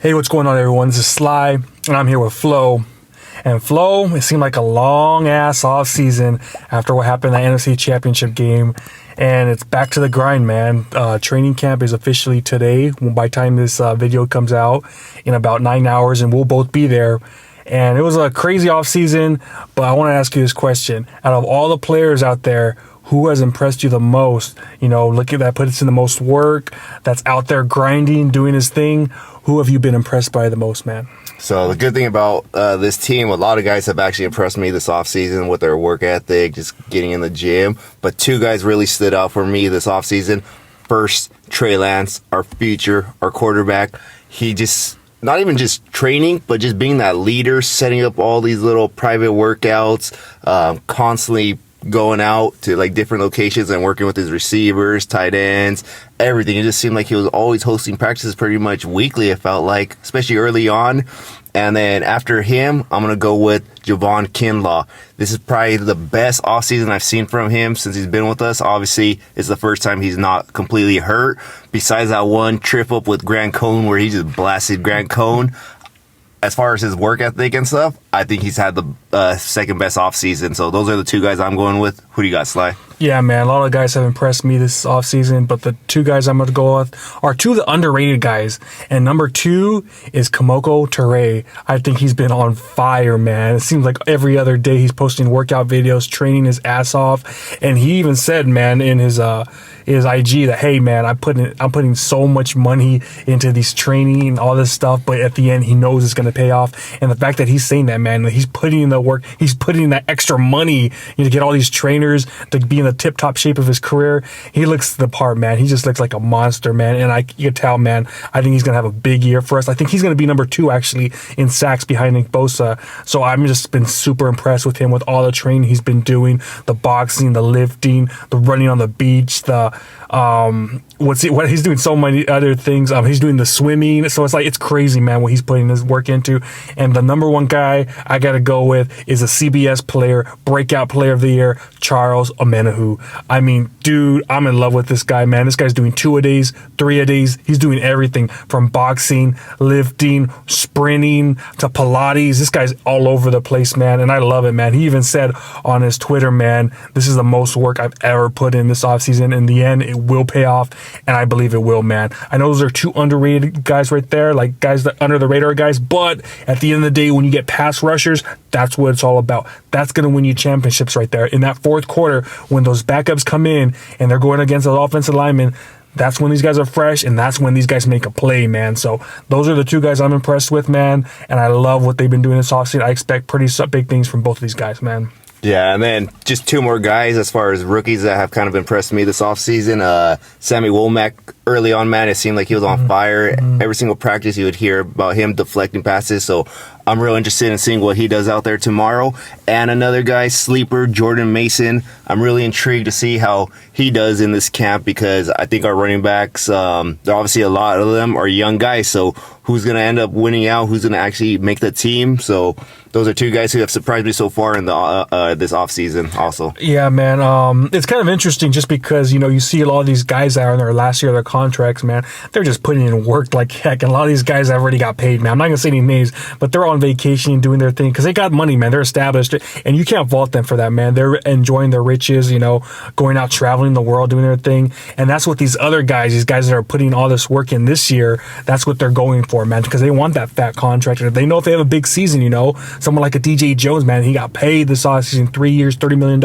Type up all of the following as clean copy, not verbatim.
Hey, what's going on, everyone? This is Sly, and I'm here with Flo. And Flo, it seemed like a long-ass off-season after what happened in the NFC Championship game, and it's back to the grind, man. Training camp is officially today, by the time this video comes out, in about 9 hours, and we'll both be there. And it was a crazy off-season, but I want to ask you this question. Out of all the players out there, who has impressed you the most? You know, look at that, puts in the most work, that's out there grinding, doing his thing. Who have you been impressed by the most, man? So the good thing about this team, a lot of guys have actually impressed me this offseason with their work ethic, just getting in the gym. But two guys really stood out for me this offseason. First, Trey Lance, our quarterback. He just, not even just training, but just being that leader, setting up all these little private workouts, constantly going out to like different locations and working with his receivers, tight ends, everything. It just seemed like he was always hosting practices pretty much weekly, it felt like, especially early on. And then after him, I'm going to go with Javon Kinlaw. This is probably the best offseason I've seen from him since he's been with us. Obviously, it's the first time he's not completely hurt. Besides that one trip up with Grant Cohn where he just blasted Grant Cohn. As far as his work ethic and stuff, I think he's had the second best offseason. So those are the two guys I'm going with. Who do you got, Sly? Yeah, man, a lot of guys have impressed me this offseason, but the two guys I'm going to go with are two of the underrated guys. And number two is Kimoko Turay. I think he's been on fire, man. It seems like every other day he's posting workout videos, training his ass off. And he even said, man, in his IG that, hey, man, I'm putting so much money into these training and all this stuff, but at the end he knows it's going to pay off. And the fact that he's saying that, man, he's putting in the work, he's putting in that extra money to get all these trainers to be in the tip-top shape of his career. He looks the part, man. He just looks like a monster, man. And you can tell, man, I think he's going to have a big year for us. I think he's going to be number 2, actually, in sacks behind Nick Bosa. So I've just been super impressed with him, with all the training he's been doing, the boxing, the lifting, the running on the beach, the he's doing so many other things. He's doing the swimming. So it's like, it's crazy, man, what he's putting his work into. And the number one guy I got to go with is a CBS player, breakout player of the year, Charles Omenihu. I mean, dude, I'm in love with this guy, man. This guy's doing 2-a-days, 3-a-days. He's doing everything from boxing, lifting, sprinting to Pilates. This guy's all over the place, man. And I love it, man. He even said on his Twitter, man, this is the most work I've ever put in this offseason. In the end, it will pay off, and I believe it will, man. I know those are two underrated guys right there, like guys that under the radar guys, but at the end of the day, when you get pass rushers, that's what it's all about. That's going to win you championships right there. In that fourth quarter, when those backups come in and they're going against the offensive linemen, that's when these guys are fresh, and that's when these guys make a play, man. So those are the two guys I'm impressed with, man, and I love what they've been doing this offseason. I expect pretty big things from both of these guys, man. Yeah, and then just two more guys as far as rookies that have kind of impressed me this offseason. Sammy Womack, early on, man, it seemed like he was on fire. Every single practice you would hear about him deflecting passes. So I'm real interested in seeing what he does out there tomorrow. And another guy, sleeper, Jordan Mason. I'm really intrigued to see how he does in this camp because I think our running backs, obviously a lot of them are young guys. So who's going to end up winning out? Who's going to actually make the team? So those are two guys who have surprised me so far in the this offseason also. Yeah, man. It's kind of interesting just because, you know, you see a lot of these guys that are in their last year of their contracts, man. They're just putting in work like heck. And a lot of these guys have already got paid, man. I'm not going to say any names, but they're on vacation and doing their thing because they got money, man. They're established. And you can't fault them for that, man. They're enjoying their riches, you know, going out traveling the world, doing their thing. And that's what these other guys, these guys that are putting all this work in this year, that's what they're going for, man, because they want that fat contract. They know if they have a big season, you know, someone like a DJ Jones, man, he got paid this offseason, 3 years, $30 million.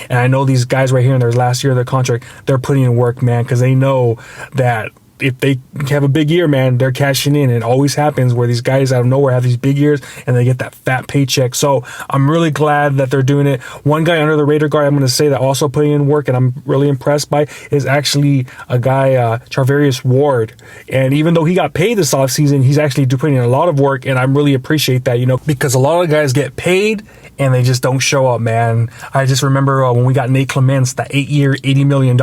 And I know these guys right here in their last year of their contract, they're putting in work, man, because they know that if they have a big year, man, they're cashing in. It always happens where these guys out of nowhere have these big years and they get that fat paycheck. So I'm really glad that they're doing it. One guy under the radar guy I'm going to say that also putting in work and I'm really impressed by is actually a guy, Charvarius Ward. And even though he got paid this offseason, he's actually putting in a lot of work, and I really appreciate that, you know, because a lot of guys get paid and they just don't show up, man. I just remember when we got Nate Clements, that 8-year, $80 million,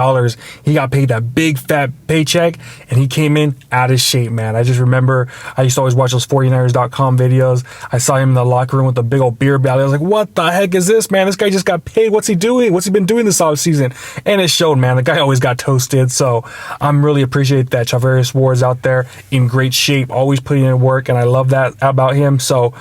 he got paid that big fat paycheck, and he came in out of shape, man. I just remember I used to always watch those 49ers.com videos. I saw him in the locker room with a big old beer belly. I was like, what the heck is this, man? This guy just got paid. What's he doing? What's he been doing this offseason? And it showed, man. The guy always got toasted. So I'm really appreciate that Charvarius Ward's out there in great shape, always putting in work, and I love that about him. So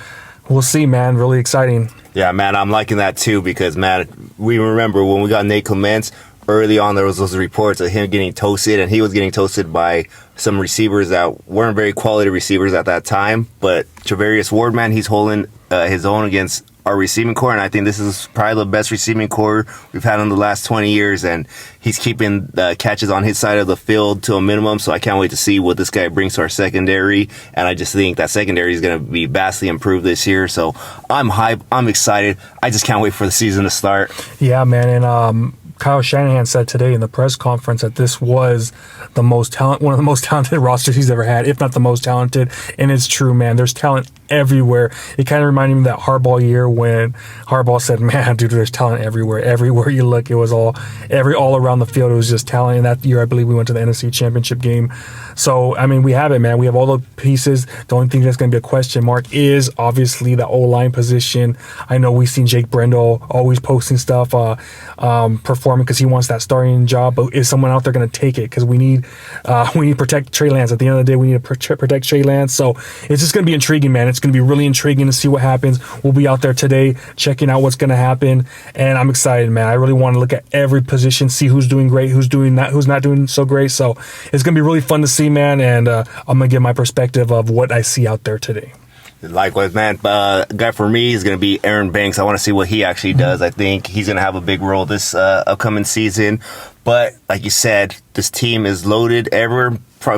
we'll see, man. Really exciting. Yeah, man, I'm liking that too because, man, we remember when we got Nate Clements, early on there was those reports of him getting toasted, and he was getting toasted by some receivers that weren't very quality receivers at that time. But Charvarius Ward, man, he's holding his own against our receiving core, and I think this is probably the best receiving core we've had in the last 20 years, and he's keeping catches on his side of the field to a minimum, so I can't wait to see what this guy brings to our secondary, and I just think that secondary is going to be vastly improved this year, so I'm hyped, I'm excited, I just can't wait for the season to start. Yeah, man, and Kyle Shanahan said today in the press conference that this was one of the most talented rosters he's ever had, if not the most talented. And it's true, man. There's talent everywhere. It kind of reminded me of that Harbaugh year when Harbaugh said, man, dude, there's talent everywhere. Everywhere you look, it was all around the field. It was just talent. And that year, I believe we went to the NFC Championship game. So, I mean, we have it, man. We have all the pieces. The only thing that's going to be a question mark is obviously the O-line position. I know we've seen Jake Brendel always posting stuff, performing because he wants that starting job, but is someone out there going to take it? Because we need to protect Trey Lance. At the end of the day, we need to protect Trey Lance. So it's just going to be intriguing, man. It's going to be really intriguing to see what happens. We'll be out there today checking out what's going to happen, and I'm excited, man. I really want to look at every position, see who's doing great, who's not doing so great. So it's going to be really fun to see, man, and I'm going to give my perspective of what I see out there today. Likewise, man. Guy for me is going to be Aaron Banks. I want to see what he actually does. I think he's going to have a big role this upcoming season. But like you said, this team is loaded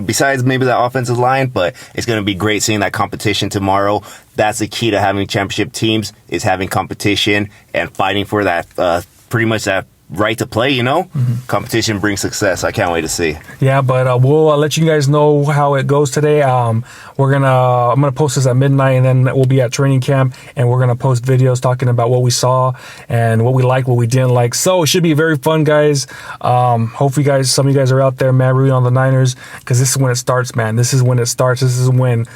besides maybe the offensive line, but it's going to be great seeing that competition tomorrow. That's the key to having championship teams, is having competition and fighting for that, pretty much that right to play, Competition brings success. I can't wait to see. Yeah, but we'll let you guys know how it goes today. I'm gonna post this at midnight, and then we'll be at training camp, and we're gonna post videos talking about what we saw and what we liked, what we didn't like. So it should be very fun, guys. Hopefully, some of you guys are out there, man, rooting on the Niners, because this is when it starts, man. This is when it starts. This is when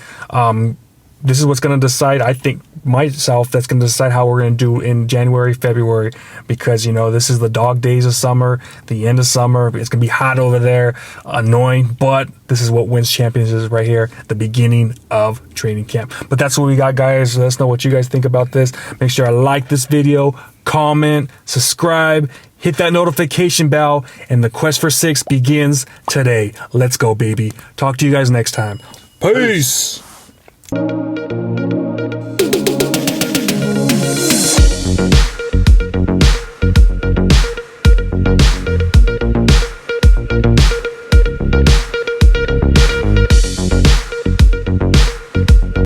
this is what's going to decide, I think, myself, that's going to decide how we're going to do in January, February, because, this is the dog days of summer, the end of summer. It's going to be hot over there, annoying, but this is what wins championships right here, the beginning of training camp. But that's what we got, guys. Let us know what you guys think about this. Make sure I like this video, comment, subscribe, hit that notification bell, and the quest for 6 begins today. Let's go, baby. Talk to you guys next time. Peace.